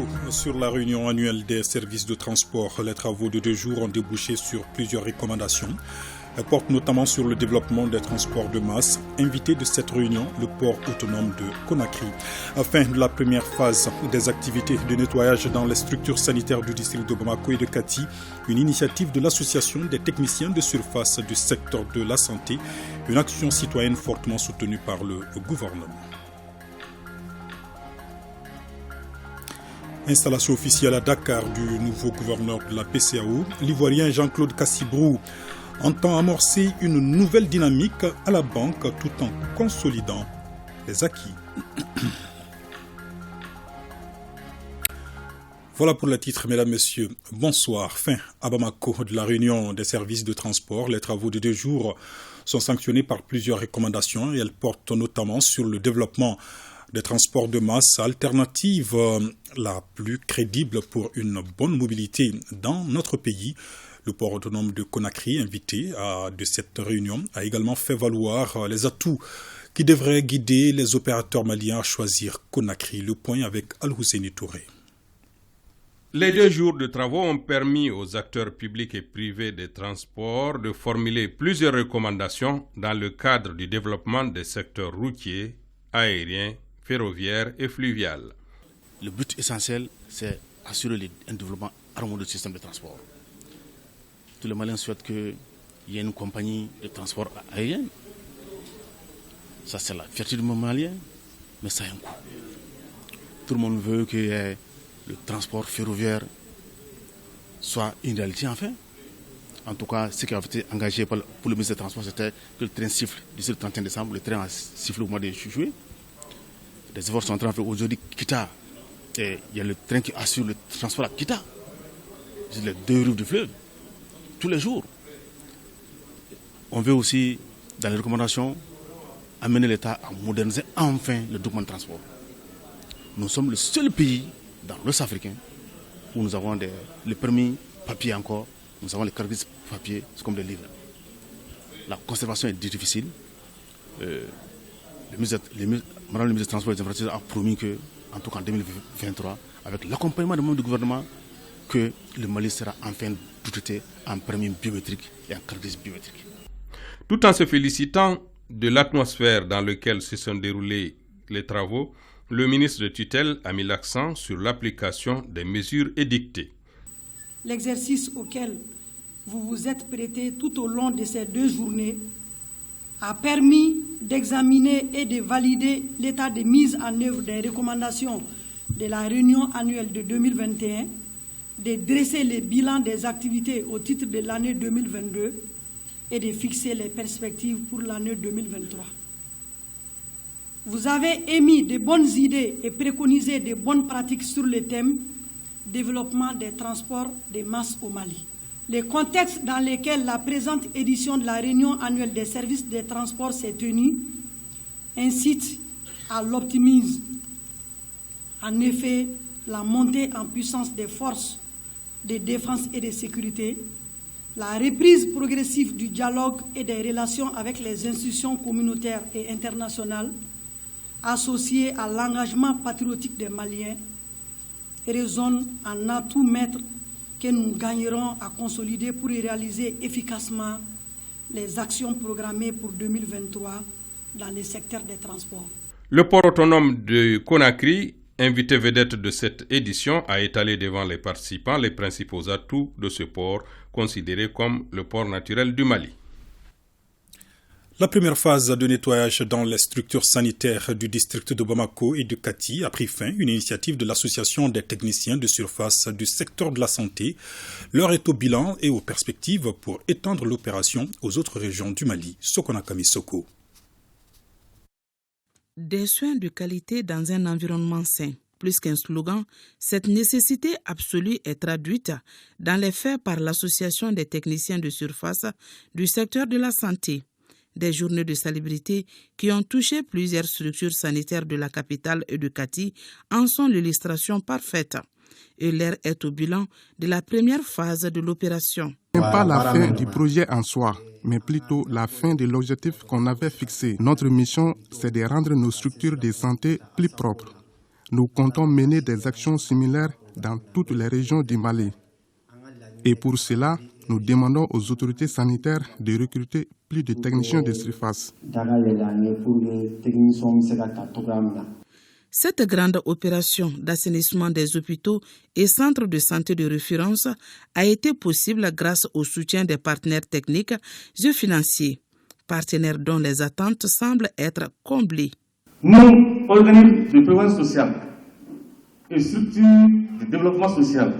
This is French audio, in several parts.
Bamako. Sur la réunion annuelle des services de transport, les travaux de 2 jours ont débouché sur plusieurs recommandations. Elles portent notamment sur le développement des transports de masse. Invité de cette réunion, le port autonome de Conakry. Fin de la première phase des activités de nettoyage dans les structures sanitaires du district de Bamako et de Kati, une initiative de l'association des techniciens de surface du secteur de la santé, une action citoyenne fortement soutenue par le gouvernement. Installation officielle à Dakar du nouveau gouverneur de la PCAO, l'Ivoirien Jean-Claude Cassibrou entend amorcer une nouvelle dynamique à la banque tout en consolidant les acquis. Voilà pour le titre, mesdames, messieurs. Bonsoir. Fin à Bamako de la réunion des services de transport. Les travaux de 2 jours sont sanctionnés par plusieurs recommandations et elles portent notamment sur le développement des transports de masse alternative la plus crédible pour une bonne mobilité dans notre pays. Le port autonome de Conakry, invité de cette réunion, a également fait valoir les atouts qui devraient guider les opérateurs maliens à choisir Conakry. Le point avec Al-Husseini Touré. Les 2 jours de travaux ont permis aux acteurs publics et privés des transports de formuler plusieurs recommandations dans le cadre du développement des secteurs routiers, aériens, ferroviaires et fluvial. Le but essentiel, c'est assurer un développement harmonieux du système de transport. Tous les Maliens souhaitent qu'il y ait une compagnie de transport aérien. Ça, c'est la fierté du Malien, mais ça a un coût. Tout le monde veut que le transport ferroviaire soit une réalité enfin. En tout cas, ce qui a été engagé pour le ministre des Transports, c'était que le train siffle d'ici le 31 décembre, le train a sifflé au mois de juillet. Les efforts sont en train de faire aujourd'hui Kita. Et il y a le train qui assure le transport à Kita. C'est les 2 rives du fleuve. Tous les jours. On veut aussi, dans les recommandations, amener l'État à moderniser enfin le document de transport. Nous sommes le seul pays dans l'Ouest africain où nous avons les permis papier encore, nous avons les cartes papier, c'est comme des livres. La conservation est difficile. Madame le ministre des Transports et des Infrastructures a promis que, en tout cas en 2023, avec l'accompagnement des membres du gouvernement, que le Mali sera enfin doté en permis biométrique et en carte biométrique. Tout en se félicitant de l'atmosphère dans laquelle se sont déroulés les travaux, le ministre de tutelle a mis l'accent sur l'application des mesures édictées. L'exercice auquel vous vous êtes prêtés tout au long de ces 2 journées a permis d'examiner et de valider l'état de mise en œuvre des recommandations de la réunion annuelle de 2021, de dresser les bilans des activités au titre de l'année 2022 et de fixer les perspectives pour l'année 2023. Vous avez émis de bonnes idées et préconisé de bonnes pratiques sur le thème « Développement des transports de masse au Mali ». Le contexte dans lequel la présente édition de la réunion annuelle des services de transport s'est tenue incite à l'optimisme. En effet, la montée en puissance des forces de défense et de sécurité, la reprise progressive du dialogue et des relations avec les institutions communautaires et internationales, associées à l'engagement patriotique des Maliens, résonnent en atout maître que nous gagnerons à consolider pour réaliser efficacement les actions programmées pour 2023 dans le secteur des transports. Le port autonome de Conakry, invité vedette de cette édition, a étalé devant les participants les principaux atouts de ce port, considéré comme le port naturel du Mali. La première phase de nettoyage dans les structures sanitaires du district de Bamako et de Kati a pris fin, une initiative de l'association des techniciens de surface du secteur de la santé. L'heure est au bilan et aux perspectives pour étendre l'opération aux autres régions du Mali. Sokonakami Soko. Des soins de qualité dans un environnement sain. Plus qu'un slogan, cette nécessité absolue est traduite dans les faits par l'association des techniciens de surface du secteur de la santé. Des journées de salubrité qui ont touché plusieurs structures sanitaires de la capitale et de Kati en sont l'illustration parfaite. Et l'heure est au bilan de la première phase de l'opération. Ce n'est pas la fin du projet en soi, mais plutôt la fin de l'objectif qu'on avait fixé. Notre mission, c'est de rendre nos structures de santé plus propres, nous comptons mener des actions similaires dans toutes les régions du Mali. Et pour cela, nous demandons aux autorités sanitaires de recruter plus de techniciens de surface. Cette grande opération d'assainissement des hôpitaux et centres de santé de référence a été possible grâce au soutien des partenaires techniques et financiers, partenaires dont les attentes semblent être comblées. Nous, organismes de prévoyance sociale et structures de développement social,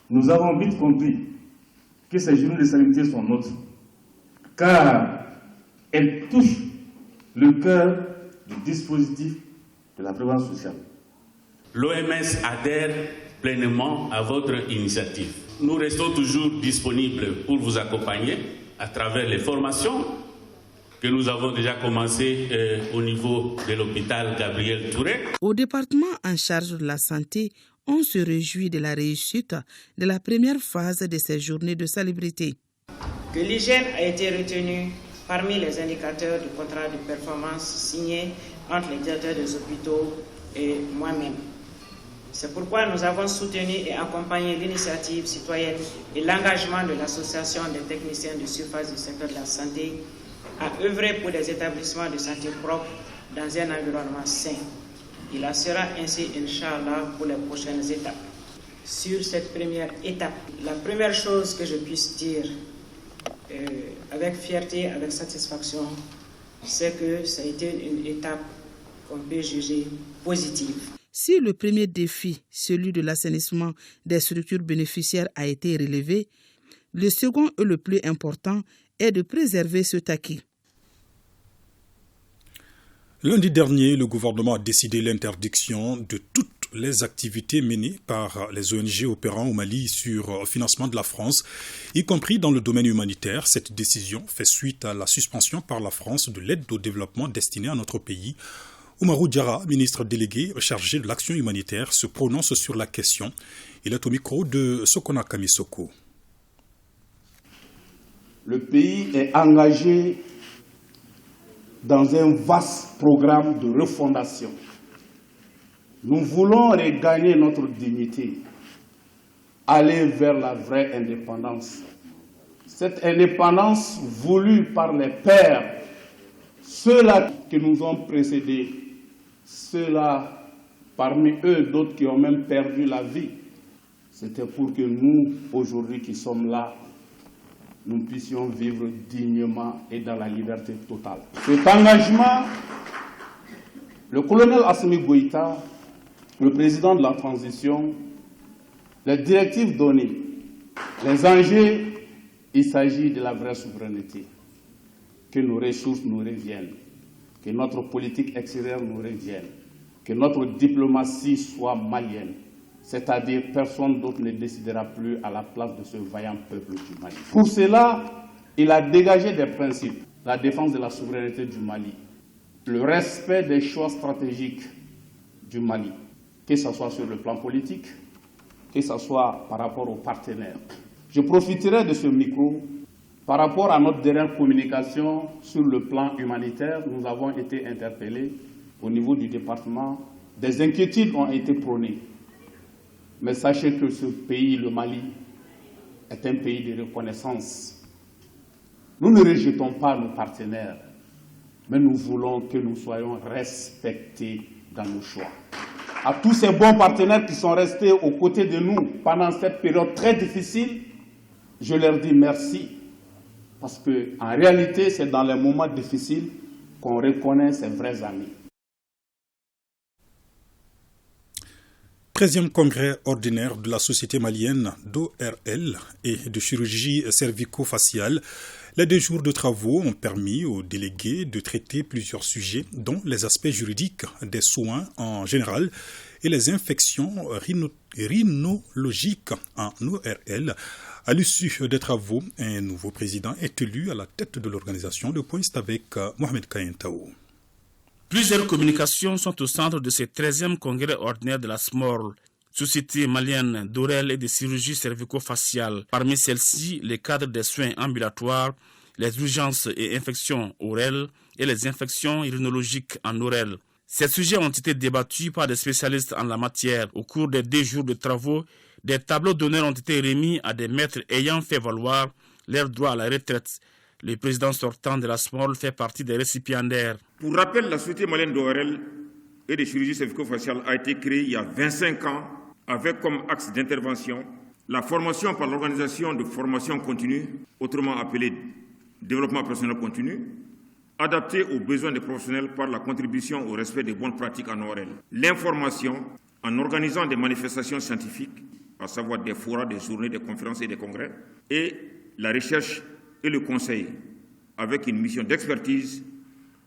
nous avons vite compris que ces journées de sanité sont nôtres, car elles touchent le cœur du dispositif de la prévoyance sociale. L'OMS adhère pleinement à votre initiative. Nous restons toujours disponibles pour vous accompagner à travers les formations que nous avons déjà commencées au niveau de l'hôpital Gabriel Touré. Au département en charge de la santé, on se réjouit de la réussite de la première phase de ces journées de salubrité. Que l'hygiène a été retenue parmi les indicateurs du contrat de performance signé entre les directeurs des hôpitaux et moi-même. C'est pourquoi nous avons soutenu et accompagné l'initiative citoyenne et l'engagement de l'Association des techniciens de surface du secteur de la santé à œuvrer pour des établissements de santé propres dans un environnement sain. Il en sera ainsi, Inch'Allah, pour les prochaines étapes. Sur cette première étape, la première chose que je puisse dire avec fierté, avec satisfaction, c'est que ça a été une étape qu'on peut juger positive. Si le premier défi, celui de l'assainissement des structures bénéficiaires, a été relevé, le second et le plus important est de préserver cet acquis. Lundi dernier, le gouvernement a décidé l'interdiction de toutes les activités menées par les ONG opérant au Mali sur financement de la France, y compris dans le domaine humanitaire. Cette décision fait suite à la suspension par la France de l'aide au développement destinée à notre pays. Oumarou Diarra, ministre délégué chargé de l'action humanitaire, se prononce sur la question. Il est au micro de Sokona Kamisoko. Le pays est engagé dans un vaste programme de refondation. Nous voulons regagner notre dignité, aller vers la vraie indépendance. Cette indépendance voulue par les pères, ceux-là qui nous ont précédés, ceux-là, parmi eux, d'autres qui ont même perdu la vie. C'était pour que nous, aujourd'hui qui sommes là, nous puissions vivre dignement et dans la liberté totale. Cet engagement, le colonel Assimi Goïta, le président de la transition, les directives données, les enjeux, il s'agit de la vraie souveraineté. Que nos ressources nous reviennent, que notre politique extérieure nous revienne, que notre diplomatie soit malienne. C'est-à-dire personne d'autre ne décidera plus à la place de ce vaillant peuple du Mali. Pour cela, il a dégagé des principes. La défense de la souveraineté du Mali, le respect des choix stratégiques du Mali, que ce soit sur le plan politique, que ce soit par rapport aux partenaires. Je profiterai de ce micro par rapport à notre dernière communication sur le plan humanitaire. Nous avons été interpellés au niveau du département. Des inquiétudes ont été prônées. Mais sachez que ce pays, le Mali, est un pays de reconnaissance. Nous ne rejetons pas nos partenaires, mais nous voulons que nous soyons respectés dans nos choix. À tous ces bons partenaires qui sont restés aux côtés de nous pendant cette période très difficile, je leur dis merci, parce qu'en réalité, c'est dans les moments difficiles qu'on reconnaît ses vrais amis. 13e congrès ordinaire de la Société malienne d'ORL et de chirurgie cervico-faciale. Les 2 jours de travaux ont permis aux délégués de traiter plusieurs sujets, dont les aspects juridiques des soins en général et les infections rhinologiques en ORL. À l'issue des travaux, un nouveau président est élu à la tête de l'organisation. Le point est avec Mohamed Kayentao. Plusieurs communications sont au centre de ce 13e congrès ordinaire de la SMORL, Société malienne d'ORL et de chirurgie cervico-faciale. Parmi celles-ci, les cadres des soins ambulatoires, les urgences et infections orales et les infections rhinologiques en ORL. Ces sujets ont été débattus par des spécialistes en la matière. Au cours des 2 jours de travaux, des tableaux d'honneur ont été remis à des maîtres ayant fait valoir leur droit à la retraite. Le président sortant de la SMOL fait partie des récipiendaires. Pour rappel, la Société malienne d'ORL et de chirurgie cervico-faciale a été créée il y a 25 ans avec comme axe d'intervention la formation par l'organisation de formation continue, autrement appelée développement professionnel continu, adapté aux besoins des professionnels par la contribution au respect des bonnes pratiques en ORL. L'information en organisant des manifestations scientifiques, à savoir des forats, des journées, des conférences et des congrès, et la recherche et le conseil, avec une mission d'expertise,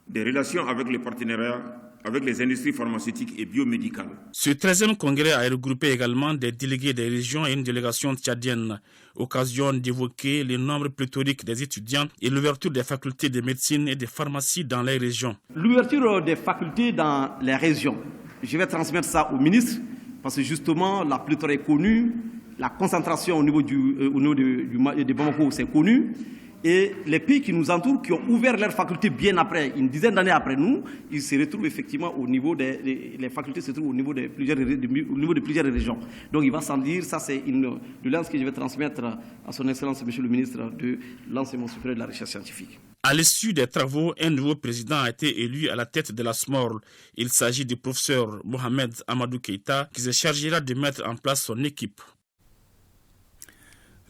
des relations avec les partenariats, avec les industries pharmaceutiques et biomédicales. Ce 13e congrès a regroupé également des délégués des régions et une délégation tchadienne. Occasion d'évoquer le nombre pléthorique des étudiants et l'ouverture des facultés de médecine et de pharmacie dans les régions. L'ouverture des facultés dans les régions, je vais transmettre ça au ministre parce que justement la pléthore est connue, la concentration au niveau de Bamako c'est connu. Et les pays qui nous entourent, qui ont ouvert leurs facultés bien après, une dizaine d'années après nous, ils se retrouvent effectivement au niveau les facultés se trouvent au niveau de plusieurs régions. Donc il va sans dire, ça c'est une doléance que je vais transmettre à son Excellence, Monsieur le Ministre de l'Enseignement supérieur et de la Recherche scientifique. À l'issue des travaux, un nouveau président a été élu à la tête de la SMOL. Il s'agit du professeur Mohamed Amadou Keïta, qui se chargera de mettre en place son équipe.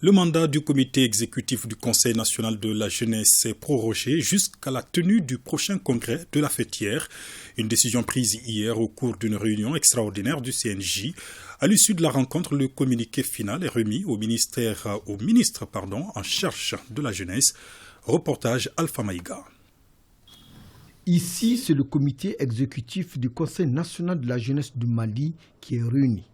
Le mandat du comité exécutif du Conseil national de la jeunesse est prorogé jusqu'à la tenue du prochain congrès de la fêtière. Une décision prise hier au cours d'une réunion extraordinaire du CNJ. À l'issue de la rencontre, le communiqué final est remis au ministre en charge de la jeunesse. Reportage Alpha Maïga. Ici, c'est le comité exécutif du Conseil national de la jeunesse du Mali qui est réuni.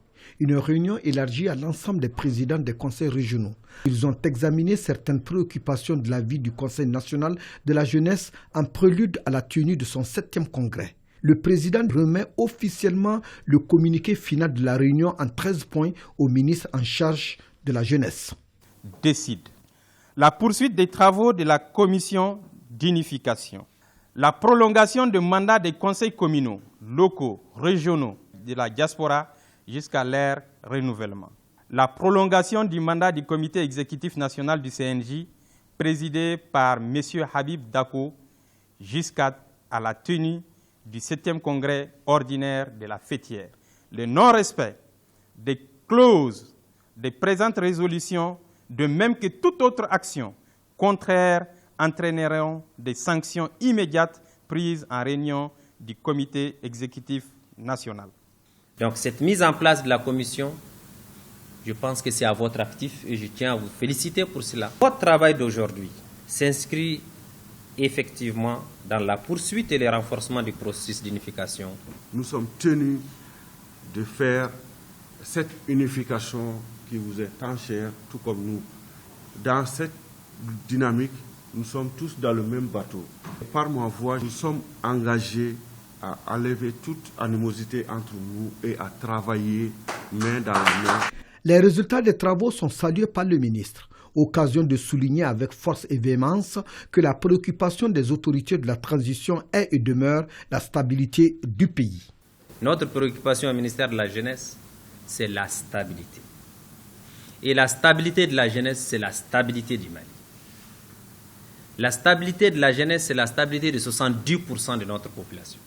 Une réunion élargie à l'ensemble des présidents des conseils régionaux. Ils ont examiné certaines préoccupations de la vie du Conseil national de la jeunesse en prélude à la tenue de son 7e congrès. Le président remet officiellement le communiqué final de la réunion en 13 points au ministre en charge de la jeunesse. Décide la poursuite des travaux de la commission d'unification, la prolongation du mandat des conseils communaux, locaux, régionaux de la diaspora jusqu'à leur renouvellement. La prolongation du mandat du comité exécutif national du CNJ, présidé par M. Habib Dako, jusqu'à la tenue du 7e congrès ordinaire de la fêtière. Le non-respect des clauses des présentes résolutions, de même que toute autre action contraire, entraîneront des sanctions immédiates prises en réunion du comité exécutif national. Donc cette mise en place de la commission, je pense que c'est à votre actif et je tiens à vous féliciter pour cela. Votre travail d'aujourd'hui s'inscrit effectivement dans la poursuite et le renforcement du processus d'unification. Nous sommes tenus de faire cette unification qui vous est tant chère, tout comme nous. Dans cette dynamique, nous sommes tous dans le même bateau. Par ma voix, nous sommes engagés à enlever toute animosité entre nous et à travailler main dans la main. Les résultats des travaux sont salués par le ministre. Occasion de souligner avec force et véhémence que la préoccupation des autorités de la transition est et demeure la stabilité du pays. Notre préoccupation au ministère de la Jeunesse, c'est la stabilité. Et la stabilité de la jeunesse, c'est la stabilité du Mali. La stabilité de la jeunesse, c'est la stabilité de 70% de notre population.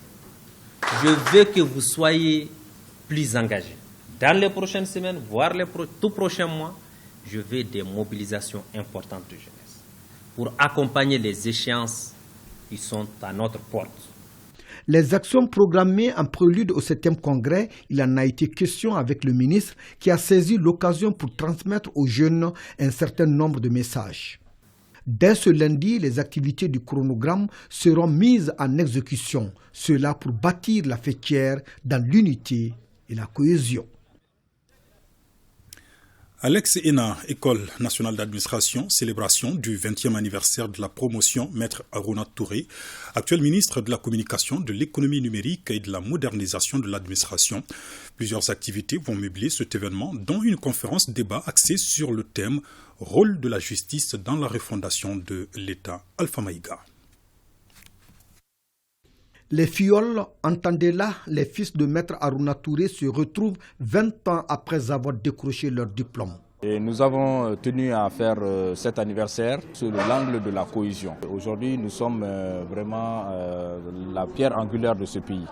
Je veux que vous soyez plus engagés. Dans les prochaines semaines, voire les tout prochains mois, je veux des mobilisations importantes de jeunesse pour accompagner les échéances qui sont à notre porte. Les actions programmées en prélude au 7e congrès, il en a été question avec le ministre qui a saisi l'occasion pour transmettre aux jeunes un certain nombre de messages. Dès ce lundi, les activités du chronogramme seront mises en exécution, cela pour bâtir la fêtière dans l'unité et la cohésion. Alex Ena, École nationale d'administration, célébration du 20e anniversaire de la promotion, Maître Aruna Touré, actuel ministre de la communication, de l'économie numérique et de la modernisation de l'administration. Plusieurs activités vont meubler cet événement, dont une conférence débat axée sur le thème « Rôle de la justice dans la refondation de l'État » Alpha Maïga. Les fioles, entendez-là, les fils de Maître Aruna Touré se retrouvent 20 ans après avoir décroché leur diplôme. Et nous avons tenu à faire cet anniversaire sur l'angle de la cohésion. Aujourd'hui, nous sommes vraiment la pierre angulaire de ce pays.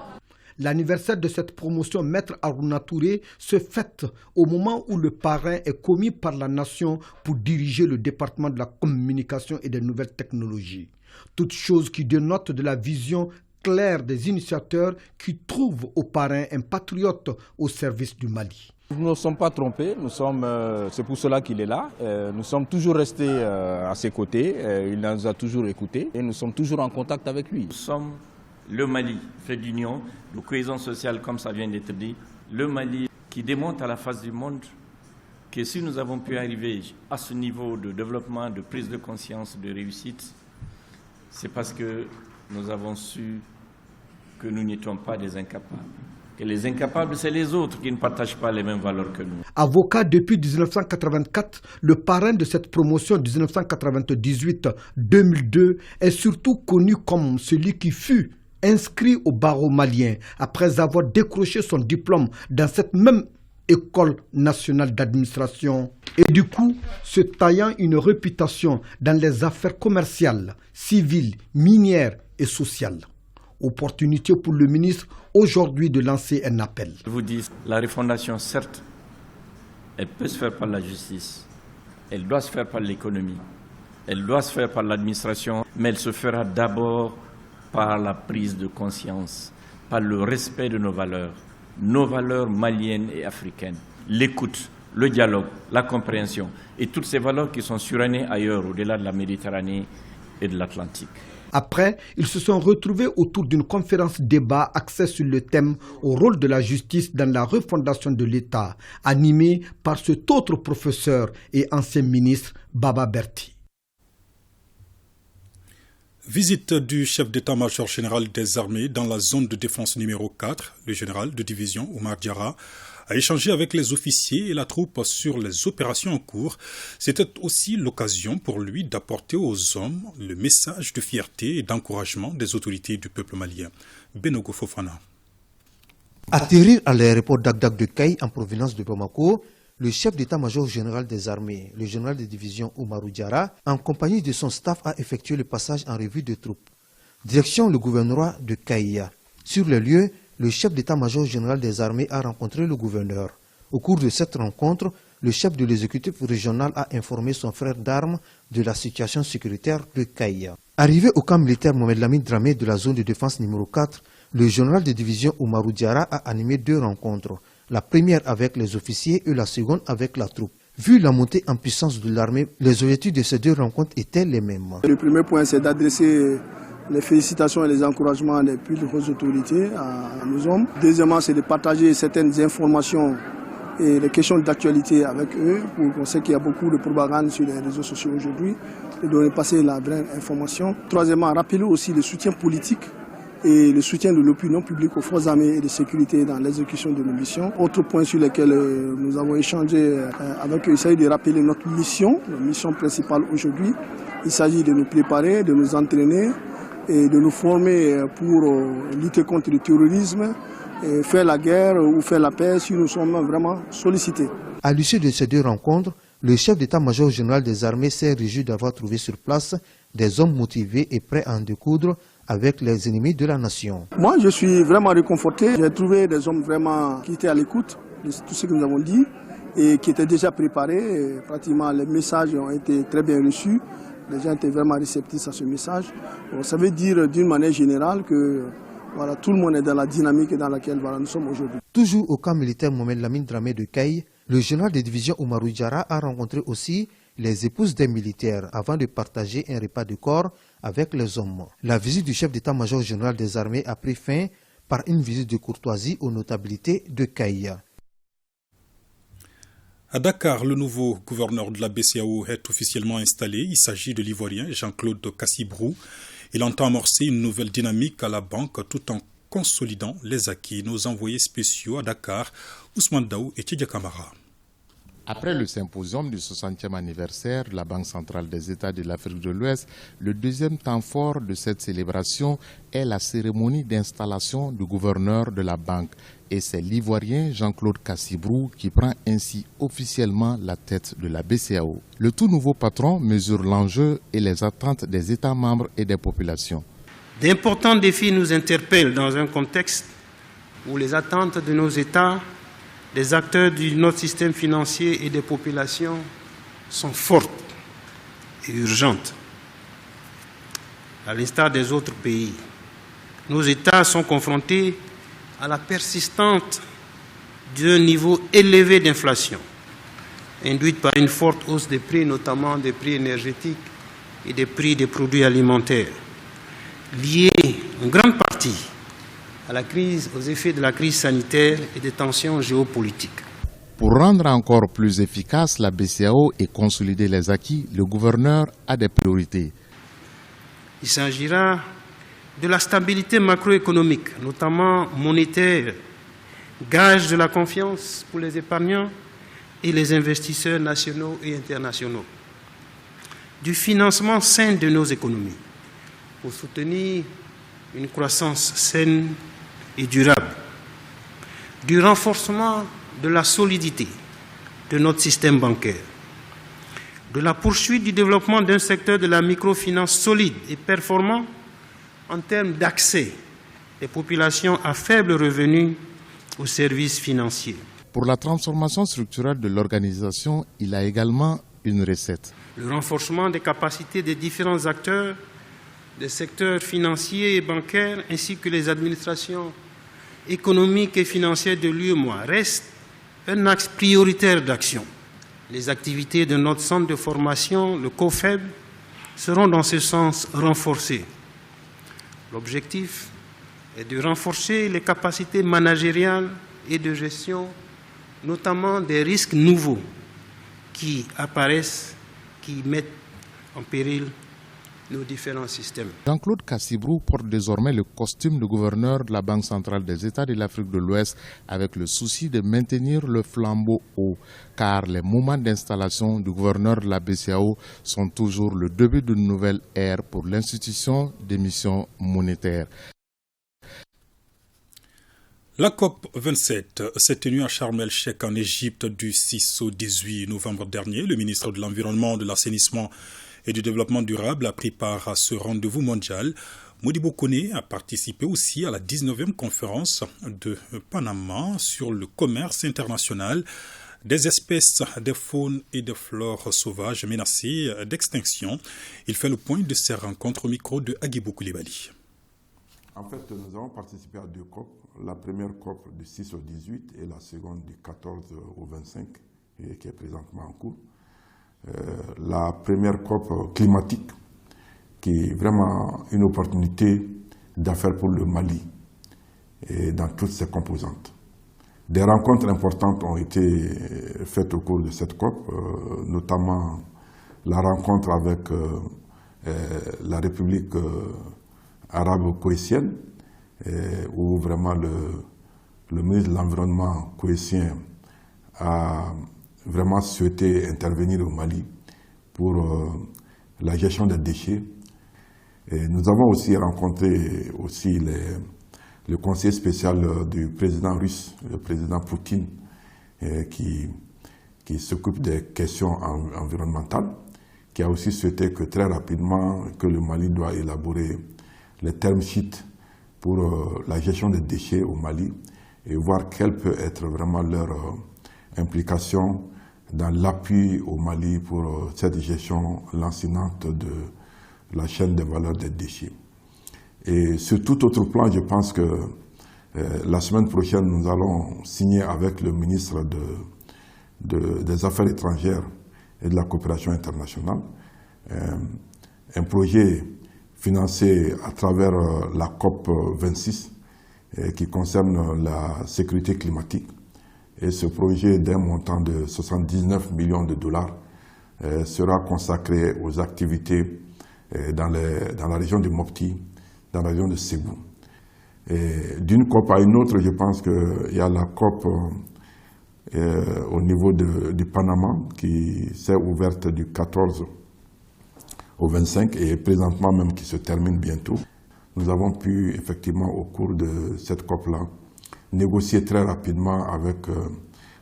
L'anniversaire de cette promotion Maître Aruna Touré se fête au moment où le parrain est commis par la nation pour diriger le département de la communication et des nouvelles technologies. Toute chose qui dénote de la vision claire des initiateurs qui trouvent au parrain un patriote au service du Mali. Nous ne sommes pas trompés, c'est pour cela qu'il est là. Nous sommes toujours restés à ses côtés, il nous a toujours écoutés et nous sommes toujours en contact avec lui. Nous sommes le Mali, fait d'union, de cohésion sociale comme ça vient d'être dit. Le Mali qui démontre à la face du monde que si nous avons pu arriver à ce niveau de développement, de prise de conscience, de réussite, c'est parce que nous avons su que nous n'étions pas des incapables. Que les incapables, c'est les autres qui ne partagent pas les mêmes valeurs que nous. Avocat depuis 1984, le parrain de cette promotion 1998-2002 est surtout connu comme celui qui fut inscrit au barreau malien après avoir décroché son diplôme dans cette même École nationale d'administration et du coup se taillant une réputation dans les affaires commerciales, civiles, minières et sociales. Opportunité pour le ministre aujourd'hui de lancer un appel. Je vous dis, la refondation, certes, elle peut se faire par la justice, elle doit se faire par l'économie, elle doit se faire par l'administration, mais elle se fera d'abord par la prise de conscience, par le respect de nos valeurs maliennes et africaines, l'écoute, le dialogue, la compréhension et toutes ces valeurs qui sont surannées ailleurs, au-delà de la Méditerranée et de l'Atlantique. Après, ils se sont retrouvés autour d'une conférence débat axée sur le thème au rôle de la justice dans la refondation de l'État, animée par cet autre professeur et ancien ministre Baba Berti. Visite du chef d'état-major général des armées dans la zone de défense numéro 4, le général de division Oumar Diarra a échangé avec les officiers et la troupe sur les opérations en cours. C'était aussi l'occasion pour lui d'apporter aux hommes le message de fierté et d'encouragement des autorités du peuple malien. Benogo Fofana. Atterrir à l'aéroport d'Agdag de Caille en provenance de Bamako, le chef d'état-major général des armées, le général de division Oumarou Diarra, en compagnie de son staff, a effectué le passage en revue de troupes. Direction le gouvernorat de Caïa. Sur le lieu, le chef d'état-major général des armées a rencontré le gouverneur. Au cours de cette rencontre, le chef de l'exécutif régional a informé son frère d'armes de la situation sécuritaire de Caïa. Arrivé au camp militaire Mohamed Lamine Dramé de la zone de défense numéro 4, le général de division Oumarou Diarra a animé 2 rencontres. La première avec les officiers et la seconde avec la troupe. Vu la montée en puissance de l'armée, les objectifs de ces 2 rencontres étaient les mêmes. Le premier point, c'est d'adresser les félicitations et les encouragements des plus hautes autorités à nos hommes. Deuxièmement, c'est de partager certaines informations et les questions d'actualité avec eux. On sait qu'il y a beaucoup de propagande sur les réseaux sociaux aujourd'hui. Et de passer la vraie information. Troisièmement, rappeler aussi le soutien politique et le soutien de l'opinion publique aux forces armées et de sécurité dans l'exécution de nos missions. Autre point sur lequel nous avons échangé avec eux, il s'agit de rappeler notre mission principale aujourd'hui. Il s'agit de nous préparer, de nous entraîner et de nous former pour lutter contre le terrorisme, et faire la guerre ou faire la paix si nous sommes vraiment sollicités. À l'issue de ces 2 rencontres, le chef d'état-major général des armées s'est réjoui d'avoir trouvé sur place des hommes motivés et prêts à en découdre avec les ennemis de la nation. Moi, je suis vraiment réconforté. J'ai trouvé des hommes vraiment qui étaient à l'écoute de tout ce que nous avons dit et qui étaient déjà préparés. Et pratiquement, les messages ont été très bien reçus. Les gens étaient vraiment réceptifs à ce message. Donc, ça veut dire d'une manière générale que voilà, tout le monde est dans la dynamique dans laquelle nous sommes aujourd'hui. Toujours au camp militaire Mohamed Lamine Dramé de Caille, le général de division Oumarou Diarra a rencontré aussi les épouses des militaires avant de partager un repas de corps avec les hommes. La visite du chef d'état-major général des armées a pris fin par une visite de courtoisie aux notabilités de Caille. À Dakar, le nouveau gouverneur de la BCEAO est officiellement installé. Il s'agit de l'Ivoirien Jean-Claude Cassibrou. Il entend amorcer une nouvelle dynamique à la banque tout en consolidant les acquis. Nos envoyés spéciaux à Dakar, Ousmane Daou et Tidja Kamara. Après le symposium du 60e anniversaire de la Banque centrale des États de l'Afrique de l'Ouest, le deuxième temps fort de cette célébration est la cérémonie d'installation du gouverneur de la banque. Et c'est l'Ivoirien Jean-Claude Cassibrou qui prend ainsi officiellement la tête de la BCEAO. Le tout nouveau patron mesure l'enjeu et les attentes des États membres et des populations. D'importants défis nous interpellent dans un contexte où les attentes de nos États, des acteurs de notre système financier et des populations sont fortes et urgentes. À l'instar des autres pays, nos États sont confrontés à la persistance d'un niveau élevé d'inflation, induite par une forte hausse des prix, notamment des prix énergétiques et des prix des produits alimentaires, liés en grande partie aux effets de la crise sanitaire et des tensions géopolitiques. Pour rendre encore plus efficace la BCEAO et consolider les acquis, le gouverneur a des priorités. Il s'agira de la stabilité macroéconomique, notamment monétaire, gage de la confiance pour les épargnants et les investisseurs nationaux et internationaux, du financement sain de nos économies pour soutenir une croissance saine et durable, du renforcement de la solidité de notre système bancaire, de la poursuite du développement d'un secteur de la microfinance solide et performant en termes d'accès des populations à faible revenu aux services financiers. Pour la transformation structurelle de l'organisation, il a également une recette. Le renforcement des capacités des différents acteurs des secteurs financiers et bancaires ainsi que les administrations économiques et financières de l'UEMOA reste un axe prioritaire d'action. Les activités de notre centre de formation, le COFEB, seront dans ce sens renforcées. L'objectif est de renforcer les capacités managériales et de gestion, notamment des risques nouveaux qui apparaissent, qui mettent en péril nos différents systèmes. Jean-Claude Cassibrou porte désormais le costume de gouverneur de la Banque centrale des États de l'Afrique de l'Ouest avec le souci de maintenir le flambeau haut, car les moments d'installation du gouverneur de la BCEAO sont toujours le début d'une nouvelle ère pour l'institution d'émission monétaire. La COP27 s'est tenue à Sharm el-Sheikh en Égypte du 6 au 18 novembre dernier. Le ministre de l'Environnement, de l'Assainissement et du Développement durable a pris part à ce rendez-vous mondial. Modibo Koné a participé aussi à la 19e conférence de Panama sur le commerce international des espèces de faune et de flore sauvages menacées d'extinction. Il fait le point de ces rencontres au micro de Agibou Koulibaly. En fait, nous avons participé à deux COP. La première COP du 6 au 18 et la seconde du 14 au 25, qui est présentement en cours. La première COP climatique, qui est vraiment une opportunité d'affaires pour le Mali et dans toutes ses composantes. Des rencontres importantes ont été faites au cours de cette COP, notamment la rencontre avec la République arabe koweïtienne, où vraiment le ministre de l'Environnement koweïtien a vraiment souhaité intervenir au Mali pour la gestion des déchets. Et nous avons aussi rencontré aussi le conseiller spécial du président russe, le président Poutine, qui s'occupe des questions environnementales, qui a aussi souhaité que très rapidement que le Mali doit élaborer les term sheets pour la gestion des déchets au Mali et voir quelle peut être vraiment leur implication dans l'appui au Mali pour cette gestion lancinante de la chaîne de valeur des déchets. Et sur tout autre plan, je pense que la semaine prochaine, nous allons signer avec le ministre des Affaires étrangères et de la coopération internationale un projet financé à travers la COP 26 qui concerne la sécurité climatique. Et ce projet d'un montant de 79 millions de dollars sera consacré aux activités dans la région de Mopti, dans la région de Ségou. D'une COP à une autre, je pense qu'il y a la COP au niveau du Panama, qui s'est ouverte du 14 au 25 et présentement même qui se termine bientôt. Nous avons pu effectivement au cours de cette COP-là négocier très rapidement avec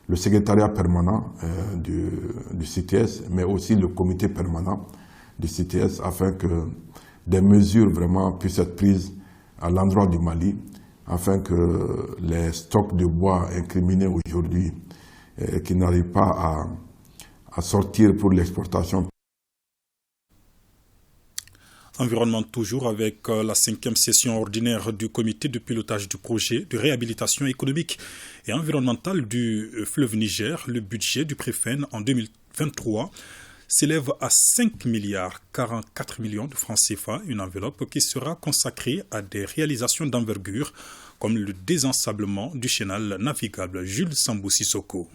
le secrétariat permanent du CITES, mais aussi le comité permanent du CITES, afin que des mesures vraiment puissent être prises à l'endroit du Mali, afin que les stocks de bois incriminés aujourd'hui, qui n'arrivent pas à sortir pour l'exportation. Environnement toujours avec la 5e session ordinaire du comité de pilotage du projet de réhabilitation économique et environnementale du fleuve Niger. Le budget du PREFEN en 2023 s'élève à 5 milliards 44 millions de francs CFA, une enveloppe qui sera consacrée à des réalisations d'envergure comme le désensablement du chenal navigable. Jules Sambou-Sissoko.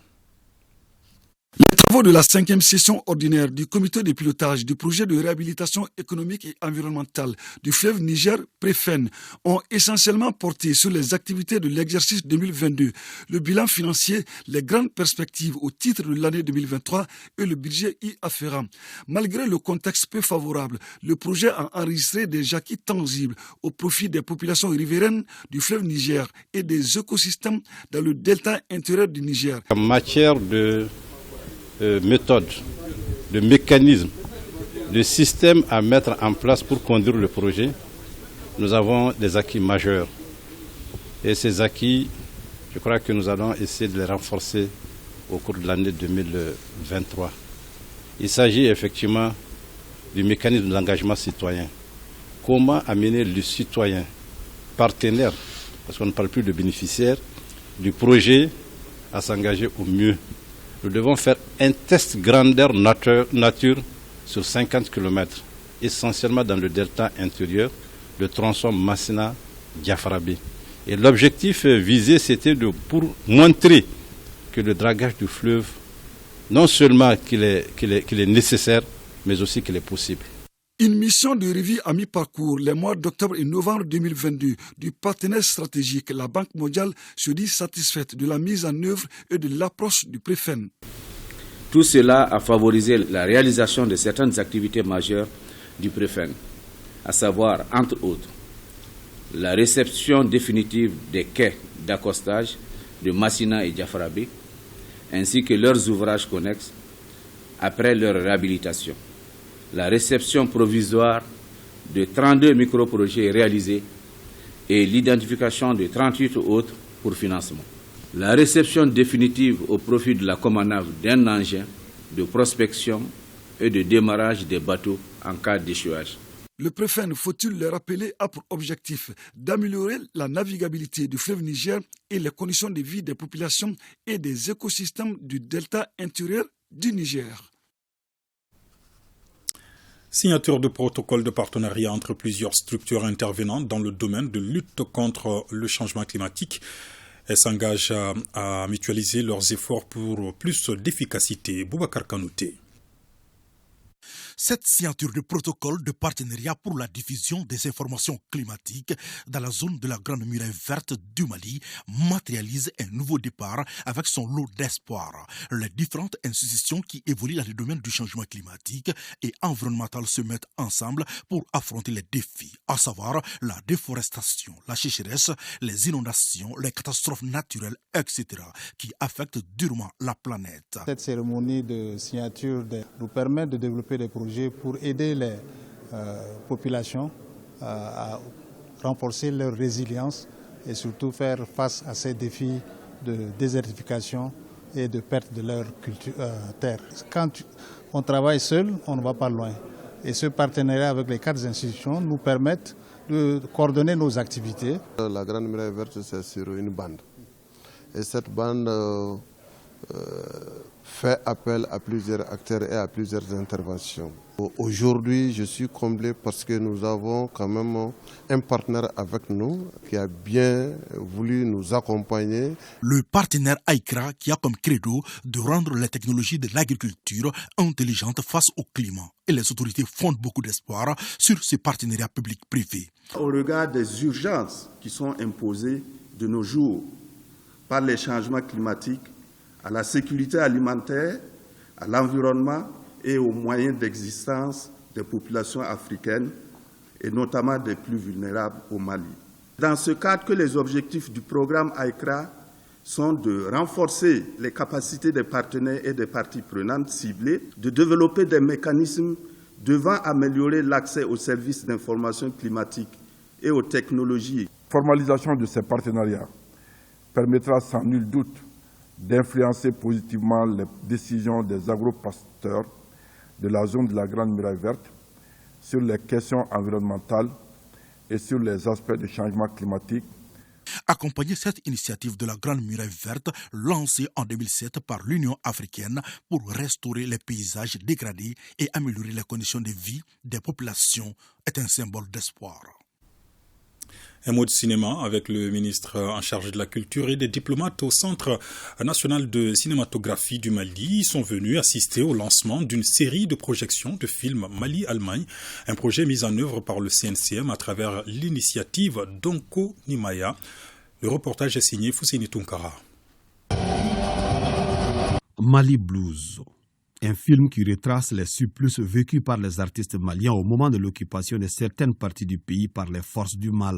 Les travaux de la 5e session ordinaire du comité de pilotage du projet de réhabilitation économique et environnementale du fleuve Niger, PREFEN, ont essentiellement porté sur les activités de l'exercice 2022, le bilan financier, les grandes perspectives au titre de l'année 2023 et le budget y afférent. Malgré le contexte peu favorable, le projet a enregistré des acquis tangibles au profit des populations riveraines du fleuve Niger et des écosystèmes dans le delta intérieur du Niger. En matière de méthode, de mécanisme, de système à mettre en place pour conduire le projet, nous avons des acquis majeurs. Et ces acquis, je crois que nous allons essayer de les renforcer au cours de l'année 2023. Il s'agit effectivement du mécanisme d'engagement citoyen. Comment amener le citoyen partenaire, parce qu'on ne parle plus de bénéficiaire, du projet à s'engager au mieux. Nous devons faire un test grandeur nature sur 50 km, essentiellement dans le delta intérieur, le tronçon Massina-Diafarabi. Et l'objectif visé, c'était pour montrer que le dragage du fleuve, non seulement qu'il est nécessaire, mais aussi qu'il est possible. Une mission de revue à mi-parcours les mois d'octobre et novembre 2022 du partenaire stratégique, la Banque mondiale, se dit satisfaite de la mise en œuvre et de l'approche du PREFEN. Tout cela a favorisé la réalisation de certaines activités majeures du PREFEN, à savoir, entre autres, la réception définitive des quais d'accostage de Massina et Diafarabi, ainsi que leurs ouvrages connexes après leur réhabilitation. La réception provisoire de 32 micro-projets réalisés et l'identification de 38 autres pour financement. La réception définitive au profit de la Comanave d'un engin de prospection et de démarrage des bateaux en cas d'échouage. Le PREFEN, faut-il le rappeler, a pour objectif d'améliorer la navigabilité du fleuve Niger et les conditions de vie des populations et des écosystèmes du delta intérieur du Niger. Signature de protocole de partenariat entre plusieurs structures intervenantes dans le domaine de lutte contre le changement climatique. Elles s'engagent à mutualiser leurs efforts pour plus d'efficacité. Boubacar Kanouté. Cette signature de protocole de partenariat pour la diffusion des informations climatiques dans la zone de la Grande Muraille Verte du Mali matérialise un nouveau départ avec son lot d'espoir. Les différentes institutions qui évoluent dans le domaine du changement climatique et environnemental se mettent ensemble pour affronter les défis, à savoir la déforestation, la sécheresse, les inondations, les catastrophes naturelles, etc., qui affectent durement la planète. Cette cérémonie de signature nous permet de développer des projets pour aider les populations à renforcer leur résilience et surtout faire face à ces défis de désertification et de perte de leur terre. Quand on travaille seul, on ne va pas loin. Et ce partenariat avec les 4 institutions nous permet de coordonner nos activités. La Grande Muraille Verte, c'est sur une bande. Et cette bande fait appel à plusieurs acteurs et à plusieurs interventions. Aujourd'hui, je suis comblé parce que nous avons quand même un partenaire avec nous qui a bien voulu nous accompagner. Le partenaire AICRA qui a comme credo de rendre les technologies de l'agriculture intelligentes face au climat. Et les autorités fondent beaucoup d'espoir sur ce partenariat public-privé. Au regard des urgences qui sont imposées de nos jours par les changements climatiques, à la sécurité alimentaire, à l'environnement et aux moyens d'existence des populations africaines et notamment des plus vulnérables au Mali. Dans ce cadre que les objectifs du programme AICRA sont de renforcer les capacités des partenaires et des parties prenantes ciblées, de développer des mécanismes devant améliorer l'accès aux services d'information climatique et aux technologies. La formalisation de ces partenariats permettra sans nul doute d'influencer positivement les décisions des agropasteurs de la zone de la Grande Muraille Verte sur les questions environnementales et sur les aspects du changement climatique. Accompagner cette initiative de la Grande Muraille Verte lancée en 2007 par l'Union africaine pour restaurer les paysages dégradés et améliorer les conditions de vie des populations est un symbole d'espoir. Un mot de cinéma avec le ministre en charge de la culture et des diplomates au Centre national de cinématographie du Mali. Ils sont venus assister au lancement d'une série de projections de films Mali-Allemagne, un projet mis en œuvre par le CNCM à travers l'initiative Donko Nimaya. Le reportage est signé Fousseini Tunkara. Mali Blues. Un film qui retrace les supplices vécus par les artistes maliens au moment de l'occupation de certaines parties du pays par les forces du mal.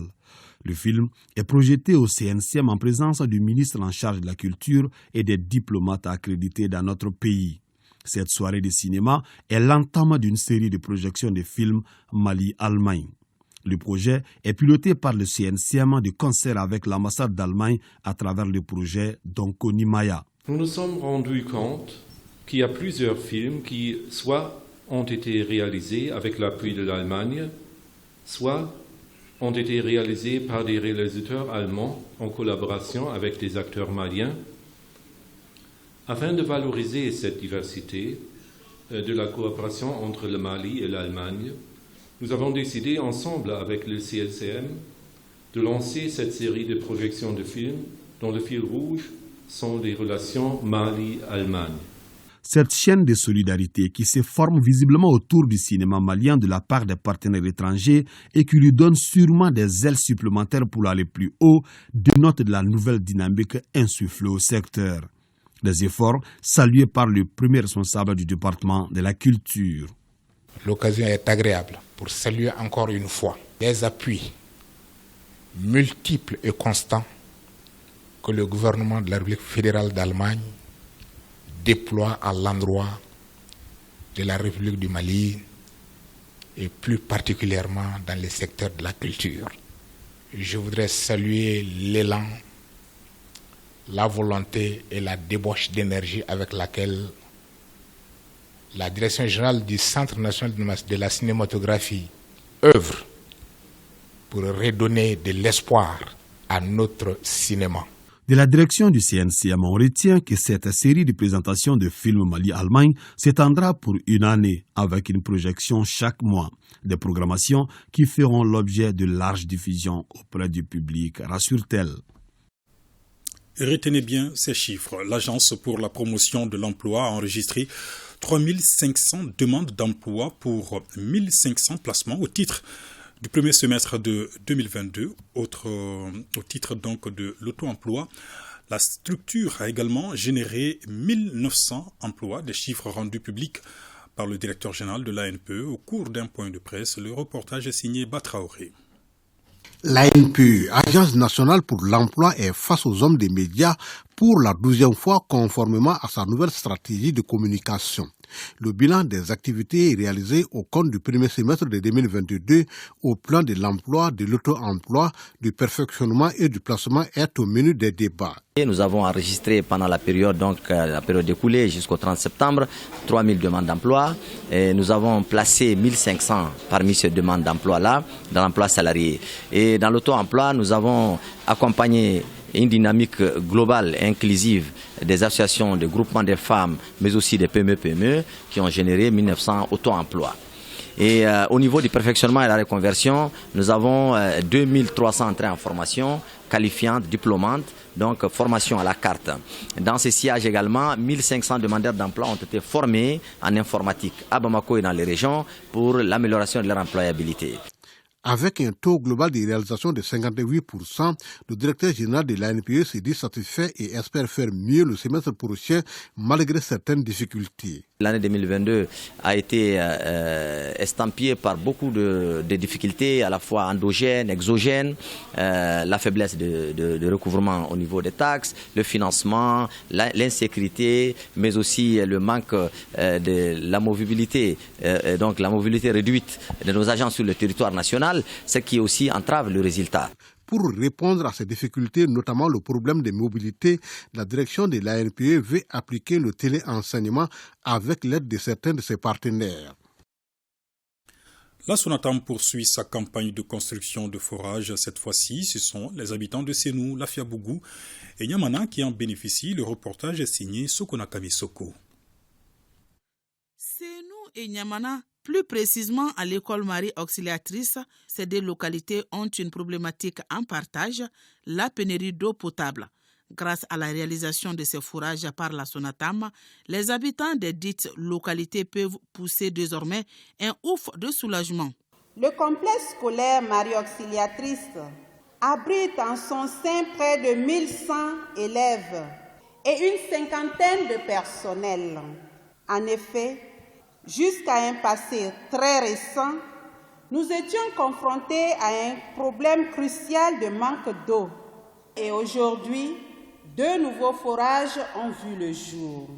Le film est projeté au CNCM en présence du ministre en charge de la culture et des diplomates accrédités dans notre pays. Cette soirée de cinéma est l'entame d'une série de projections de films Mali-Allemagne. Le projet est piloté par le CNCM de concert avec l'ambassade d'Allemagne à travers le projet Donko Nimaya. Nous nous sommes rendus compte qu'il y a plusieurs films qui soit ont été réalisés avec l'appui de l'Allemagne, soit ont été réalisés par des réalisateurs allemands en collaboration avec des acteurs maliens. Afin de valoriser cette diversité de la coopération entre le Mali et l'Allemagne, nous avons décidé ensemble avec le CNCM de lancer cette série de projections de films dont le fil rouge sont les relations Mali-Allemagne. Cette chaîne de solidarité qui se forme visiblement autour du cinéma malien de la part des partenaires étrangers et qui lui donne sûrement des ailes supplémentaires pour aller plus haut, dénote de la nouvelle dynamique insufflée au secteur. Des efforts salués par le premier responsable du département de la culture. L'occasion est agréable pour saluer encore une fois les appuis multiples et constants que le gouvernement de la République fédérale d'Allemagne déploie à l'endroit de la République du Mali et plus particulièrement dans le secteur de la culture. Je voudrais saluer l'élan, la volonté et la débauche d'énergie avec laquelle la direction générale du Centre national de la cinématographie œuvre pour redonner de l'espoir à notre cinéma. De la direction du CNCM, on retient que cette série de présentations de films Mali-Allemagne s'étendra pour une année avec une projection chaque mois. Des programmations qui feront l'objet de larges diffusions auprès du public, rassure-t-elle. Retenez bien ces chiffres. L'Agence pour la promotion de l'emploi a enregistré 3500 demandes d'emploi pour 1500 placements au titre du premier semestre de 2022, au titre donc de l'auto-emploi. La structure a également généré 1900 emplois, des chiffres rendus publics par le directeur général de l'ANPE au cours d'un point de presse. Le reportage est signé Batraoré. L'ANPE, Agence nationale pour l'emploi, est face aux hommes des médias pour la 12e fois conformément à sa nouvelle stratégie de communication. Le bilan des activités réalisées au compte du premier semestre de 2022 au plan de l'emploi, de l'auto-emploi, du perfectionnement et du placement est au menu des débats. Et nous avons enregistré pendant la période écoulée jusqu'au 30 septembre 3000 demandes d'emploi. Et nous avons placé 1500 parmi ces demandes d'emploi-là dans l'emploi salarié. Et dans l'auto-emploi, nous avons accompagné une dynamique globale et inclusive des associations, des groupements de femmes, mais aussi des PME qui ont généré 1900 auto-emplois. Et au niveau du perfectionnement et de la reconversion, nous avons 2300 entrées en formation, qualifiantes, diplômantes, donc formation à la carte. Dans ces sièges également, 1500 demandeurs d'emploi ont été formés en informatique à Bamako et dans les régions pour l'amélioration de leur employabilité. Avec un taux global de réalisation de 58%, le directeur général de l'ANPE se dit satisfait et espère faire mieux le semestre prochain malgré certaines difficultés. L'année 2022 a été estampillée par beaucoup de difficultés, à la fois endogènes, exogènes, la faiblesse de recouvrement au niveau des taxes, le financement, l'insécurité, mais aussi le manque de la mobilité, donc la mobilité réduite de nos agents sur le territoire national, ce qui aussi entrave le résultat. Pour répondre à ces difficultés, notamment le problème de mobilité, la direction de l'ANPE veut appliquer le téléenseignement avec l'aide de certains de ses partenaires. La Sonatam poursuit sa campagne de construction de forages. Cette fois-ci, ce sont les habitants de Sénou, Lafiabougou et Nyamana qui en bénéficient. Le reportage est signé Sokonakami Soko. Sénou et Nyamana, plus précisément à l'école Marie Auxiliatrice, ces deux localités ont une problématique en partage, la pénurie d'eau potable. Grâce à la réalisation de ces forages par la Sonatam, les habitants des dites localités peuvent pousser désormais un ouf de soulagement. Le complexe scolaire Marie Auxiliatrice abrite en son sein près de 1100 élèves et une cinquantaine de personnels. En effet, jusqu'à un passé très récent, nous étions confrontés à un problème crucial de manque d'eau. Et aujourd'hui, 2 nouveaux forages ont vu le jour.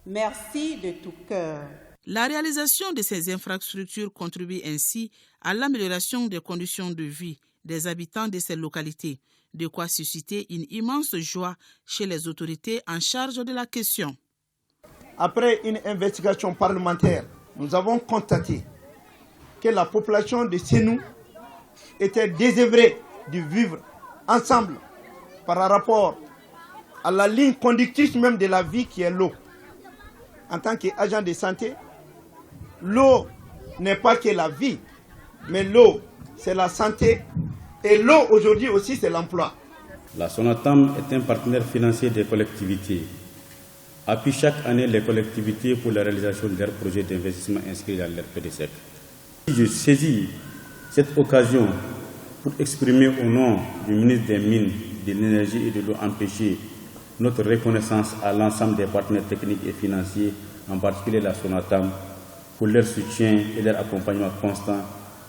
Merci de tout cœur. La réalisation de ces infrastructures contribue ainsi à l'amélioration des conditions de vie des habitants de ces localités, de quoi susciter une immense joie chez les autorités en charge de la question. Après une investigation parlementaire, nous avons constaté que la population de Sénou était désœuvrée de vivre ensemble par rapport à la ligne conductrice même de la vie qui est l'eau. En tant qu'agent de santé, l'eau n'est pas que la vie, mais l'eau, c'est la santé. Et l'eau, aujourd'hui aussi, c'est l'emploi. La Sonatam est un partenaire financier des collectivités. Appuie chaque année les collectivités pour la réalisation de leurs projets d'investissement inscrits dans leur PDCEC. Je saisis cette occasion pour exprimer au nom du ministre des Mines, de l'Énergie et de l'Eau empêchée notre reconnaissance à l'ensemble des partenaires techniques et financiers, en particulier la Sonatam, pour leur soutien et leur accompagnement constant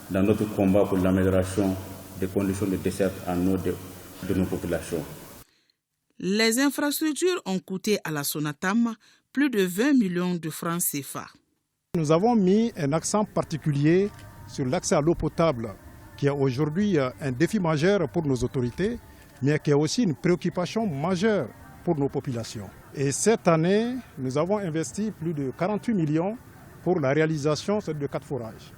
dans notre combat pour l'amélioration des conditions de desserte en eau de nos populations. Les infrastructures ont coûté à la Sonatam plus de 20 millions de francs CFA. Nous avons mis un accent particulier sur l'accès à l'eau potable, qui est aujourd'hui un défi majeur pour nos autorités, mais qui est aussi une préoccupation majeure pour nos populations. Et cette année, nous avons investi plus de 48 millions pour la réalisation de 4 forages.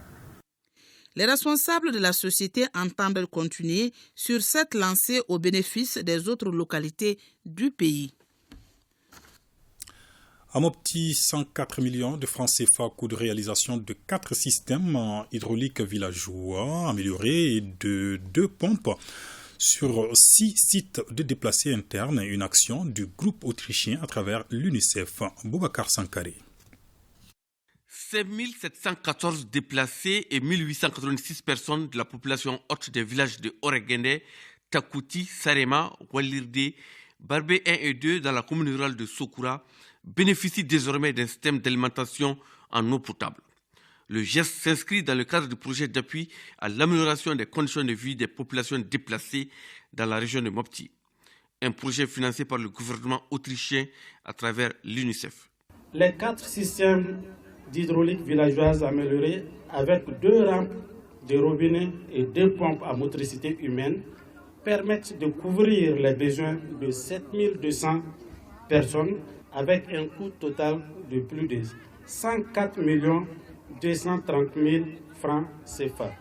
Les responsables de la société entendent continuer sur cette lancée au bénéfice des autres localités du pays. À Mopti, 104 millions de francs CFA, coût de réalisation de 4 systèmes hydrauliques villageois améliorés et de 2 pompes sur 6 sites de déplacés internes, une action du groupe autrichien à travers l'UNICEF. Boubacar Sankare. 5714 déplacés et 1886 personnes de la population haute des villages de Oregende, Takouti, Sarema, Walirde, Barbé 1 et 2 dans la commune rurale de Sokura bénéficient désormais d'un système d'alimentation en eau potable. Le geste s'inscrit dans le cadre du projet d'appui à l'amélioration des conditions de vie des populations déplacées dans la région de Mopti, un projet financé par le gouvernement autrichien à travers l'UNICEF. Les 4 systèmes d'hydraulique villageoise améliorés avec 2 rampes de robinet et 2 pompes à motricité humaine permettent de couvrir les besoins de 7200 personnes avec un coût total de plus de 104 230 000 francs CFA.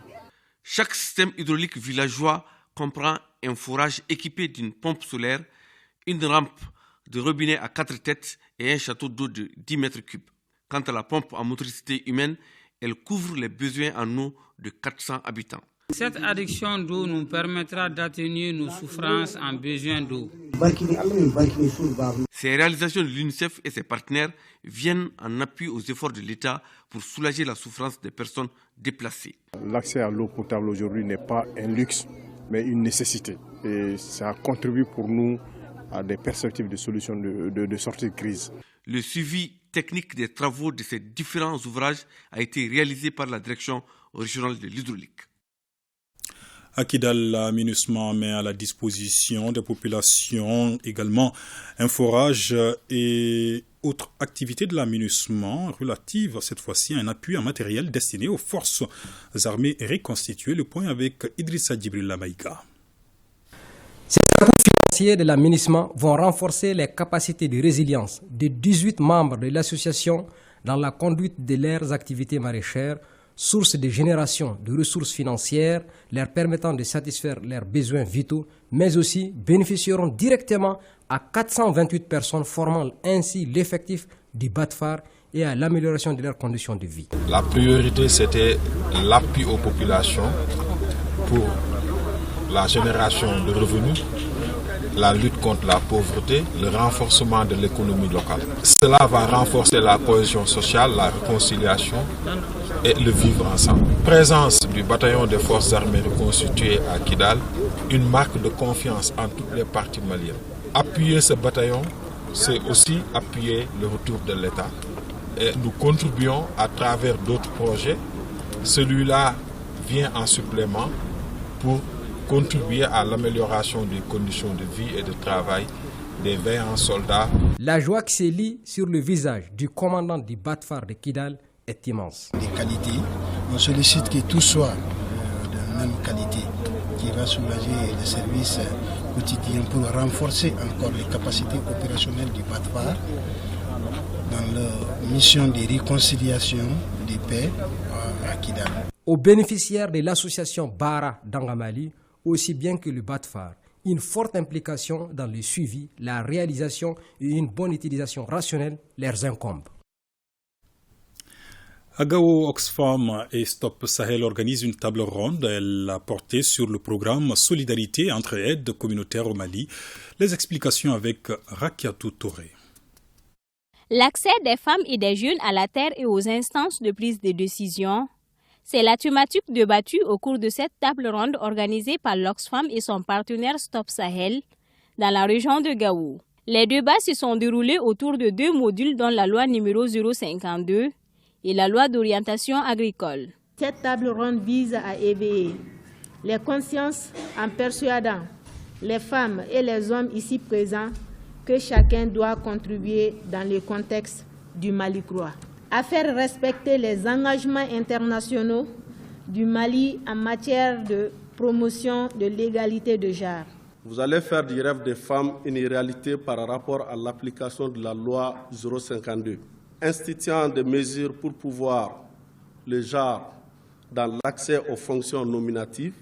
Chaque système hydraulique villageois comprend un forage équipé d'une pompe solaire, une rampe de robinet à 4 têtes et un château d'eau de 10 mètres cubes. Quant à la pompe à motricité humaine, elle couvre les besoins en eau de 400 habitants. Cette adduction d'eau nous permettra d'atténuer nos souffrances en besoin d'eau. Ces réalisations de l'UNICEF et ses partenaires viennent en appui aux efforts de l'État pour soulager la souffrance des personnes déplacées. L'accès à l'eau potable aujourd'hui n'est pas un luxe, mais une nécessité. Et ça contribue pour nous à des perspectives de solutions de sortie de crise. Le suivi technique des travaux de ces différents ouvrages a été réalisé par la direction régionale de l'hydraulique. À Kidal, la MINUSMA met à la disposition des populations également un forage et autres activités de la MINUSMA relatives cette fois-ci à un appui en matériel destiné aux forces armées reconstituées. Le point avec Idrissa Djibril Lamaïka. Ces appuis financiers de la MINUSMA vont renforcer les capacités de résilience des 18 membres de l'association dans la conduite de leurs activités maraîchères, source de génération de ressources financières leur permettant de satisfaire leurs besoins vitaux, mais aussi bénéficieront directement à 428 personnes formant ainsi l'effectif du BATFAR et à l'amélioration de leurs conditions de vie. La priorité, c'était l'appui aux populations pour la génération de revenus, la lutte contre la pauvreté, le renforcement de l'économie locale. Cela va renforcer la cohésion sociale, la réconciliation et le vivre ensemble. Présence du bataillon des forces armées reconstitué à Kidal, une marque de confiance en toutes les parties maliennes. Appuyer ce bataillon, c'est aussi appuyer le retour de l'État. Et nous contribuons à travers d'autres projets. Celui-là vient en supplément pour contribuer à l'amélioration des conditions de vie et de travail des veillants soldats. La joie qui se lit sur le visage du commandant du BATFAR de Kidal est immense. Des qualités, on sollicite que tout soit de même qualité, qui va soulager les services quotidiens pour renforcer encore les capacités opérationnelles du BATFAR dans leur mission de réconciliation, de paix à Kidal. Aux bénéficiaires de l'association Bara d'Angamali, aussi bien que le BATFAR, une forte implication dans le suivi, la réalisation et une bonne utilisation rationnelle leur incombe. Agao Oxfam et Stop Sahel organisent une table ronde. Elle a porté sur le programme Solidarité entre aides communautaires au Mali. Les explications avec Rakiatou Touré. L'accès des femmes et des jeunes à la terre et aux instances de prise de décision, c'est la thématique débattue au cours de cette table ronde organisée par l'Oxfam et son partenaire Stop Sahel dans la région de Gao. Les débats se sont déroulés autour de 2 modules dont la loi numéro 052 et la loi d'orientation agricole. Cette table ronde vise à éveiller les consciences en persuadant les femmes et les hommes ici présents que chacun doit contribuer dans le contexte du Mali croix, à faire respecter les engagements internationaux du Mali en matière de promotion de l'égalité de genre. Vous allez faire du rêve des femmes une réalité par rapport à l'application de la loi 052, instituant des mesures pour pouvoir le genre dans l'accès aux fonctions nominatives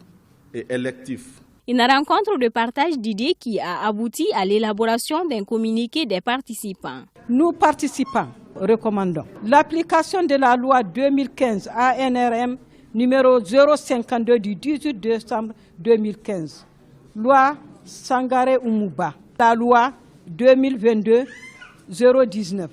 et électives. Une rencontre de partage d'idées qui a abouti à l'élaboration d'un communiqué des participants. Nous participants recommandons l'application de la loi 2015 ANRM numéro 052 du 18 décembre 2015, loi Sangaré Oumouba, la loi 2022-019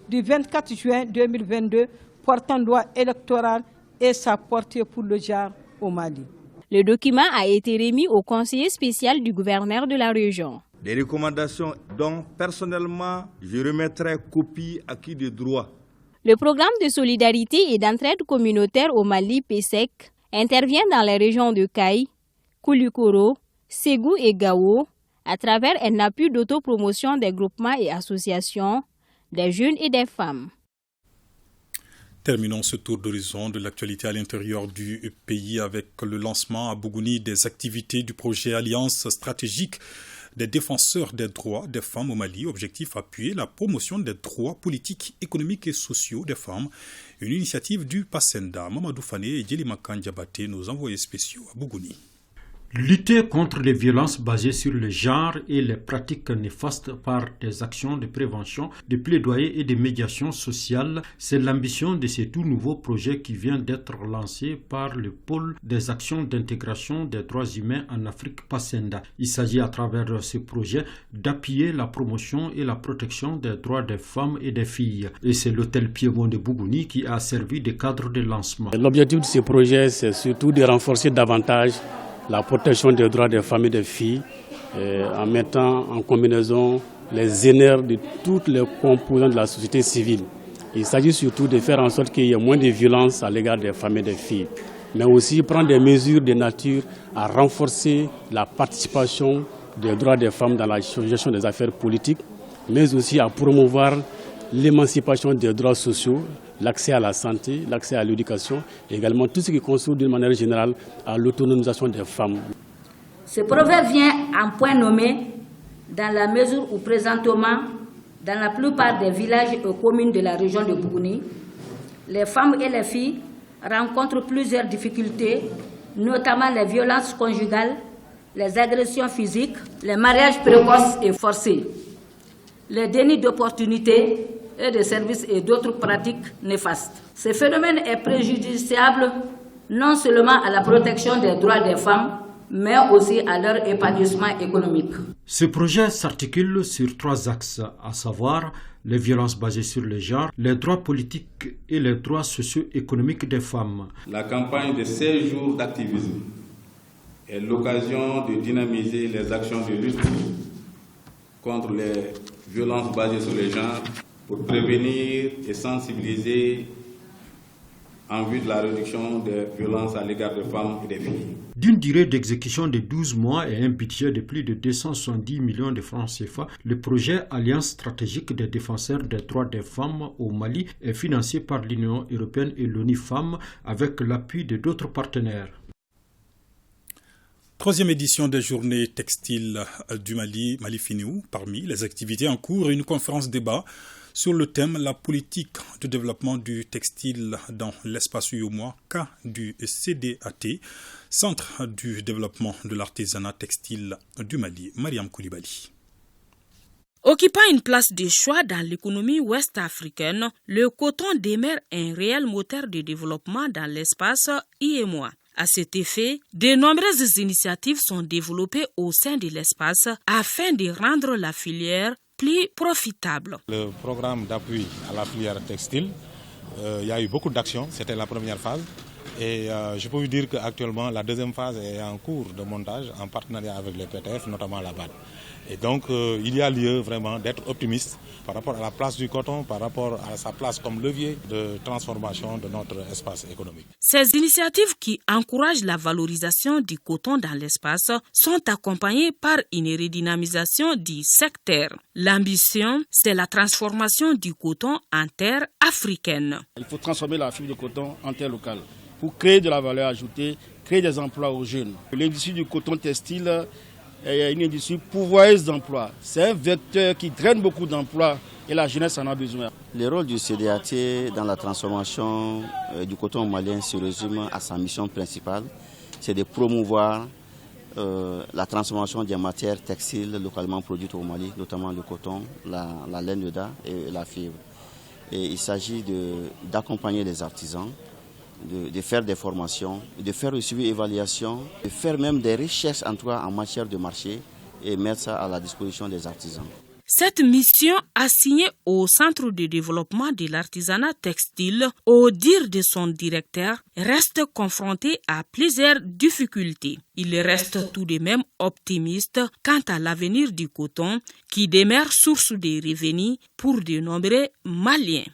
du 24 juin 2022 portant loi électorale et sa portée pour le genre au Mali. Le document a été remis au conseiller spécial du gouverneur de la région. Des recommandations dont personnellement je remettrai copie à qui de droit. Le programme de solidarité et d'entraide communautaire au Mali PSEC intervient dans les régions de Kaï, Koulikoro, Ségou et Gao à travers un appui d'autopromotion des groupements et associations, des jeunes et des femmes. Terminons ce tour d'horizon de l'actualité à l'intérieur du pays avec le lancement à Bougouni des activités du projet Alliance stratégique des défenseurs des droits des femmes au Mali. Objectif appuyer la promotion des droits politiques, économiques et sociaux des femmes. Une initiative du PASENDA. Mamadou Fane et Djeli Makan Diabaté, nos envoyés spéciaux à Bougouni. Lutter contre les violences basées sur le genre et les pratiques néfastes par des actions de prévention, de plaidoyer et de médiation sociale, c'est l'ambition de ce tout nouveau projet qui vient d'être lancé par le pôle des actions d'intégration des droits humains en Afrique Passenda. Il s'agit à travers ce projet d'appuyer la promotion et la protection des droits des femmes et des filles. Et c'est l'hôtel Piémont de Bougouni qui a servi de cadre de lancement. L'objectif de ce projet, c'est surtout de renforcer davantage la protection des droits des femmes et des filles en mettant en combinaison les énergies de toutes les composantes de la société civile. Il s'agit surtout de faire en sorte qu'il y ait moins de violence à l'égard des femmes et des filles, mais aussi prendre des mesures de nature à renforcer la participation des droits des femmes dans la gestion des affaires politiques, mais aussi à promouvoir l'émancipation des droits sociaux, l'accès à la santé, l'accès à l'éducation, et également tout ce qui concourt d'une manière générale à l'autonomisation des femmes. Ce projet vient en point nommé dans la mesure où présentement, dans la plupart des villages et communes de la région de Bougouni, les femmes et les filles rencontrent plusieurs difficultés, notamment les violences conjugales, les agressions physiques, les mariages précoces et forcés, les dénis d'opportunités et de services et d'autres pratiques néfastes. Ce phénomène est préjudiciable non seulement à la protection des droits des femmes, mais aussi à leur épanouissement économique. Ce projet s'articule sur 3 axes, à savoir les violences basées sur le genre, les droits politiques et les droits socio-économiques des femmes. La campagne de 16 jours d'activisme est l'occasion de dynamiser les actions de lutte contre les violences basées sur le genre pour prévenir et sensibiliser en vue de la réduction des violences à l'égard des femmes et des filles. D'une durée d'exécution de 12 mois et un budget de plus de 270 millions de francs CFA, le projet Alliance stratégique des défenseurs des droits des femmes au Mali est financé par l'Union européenne et l'ONU Femmes avec l'appui de d'autres partenaires. 3e édition des journées textiles du Mali, Mali Finou. Parmi les activités en cours, une conférence débat sur le thème la politique de développement du textile dans l'espace UEMOA, cas du CDAT, Centre du développement de l'artisanat textile du Mali. Mariam Koulibaly. Occupant une place de choix dans l'économie ouest-africaine, le coton demeure un réel moteur de développement dans l'espace UEMOA. À cet effet, de nombreuses initiatives sont développées au sein de l'espace afin de rendre la filière plus profitable. Le programme d'appui à la filière textile, il y a eu beaucoup d'actions, c'était la première phase. Et je peux vous dire qu'actuellement, la 2e phase est en cours de montage en partenariat avec le PTF, notamment la BAD. Et donc, il y a lieu vraiment d'être optimiste par rapport à la place du coton, par rapport à sa place comme levier de transformation de notre espace économique. Ces initiatives qui encouragent la valorisation du coton dans l'espace sont accompagnées par une redynamisation du secteur. L'ambition, c'est la transformation du coton en terre africaine. Il faut transformer la fibre de coton en terre locale pour créer de la valeur ajoutée, créer des emplois aux jeunes. L'industrie du coton textile est une industrie pourvoyeuse d'emplois. C'est un vecteur qui draine beaucoup d'emplois et la jeunesse en a besoin. Le rôle du CDAT dans la transformation du coton malien se résume à sa mission principale, c'est de promouvoir la transformation des matières textiles localement produites au Mali, notamment le coton, la laine de daim et la fibre. Et il s'agit d'accompagner les artisans, de faire des formations, de faire le suivi évaluation, de faire même des recherches en matière de marché et mettre ça à la disposition des artisans. Cette mission assignée au Centre de développement de l'artisanat textile, au dire de son directeur, reste confrontée à plusieurs difficultés. Il reste tout de même optimiste quant à l'avenir du coton qui demeure source de revenus pour de nombreux Maliens.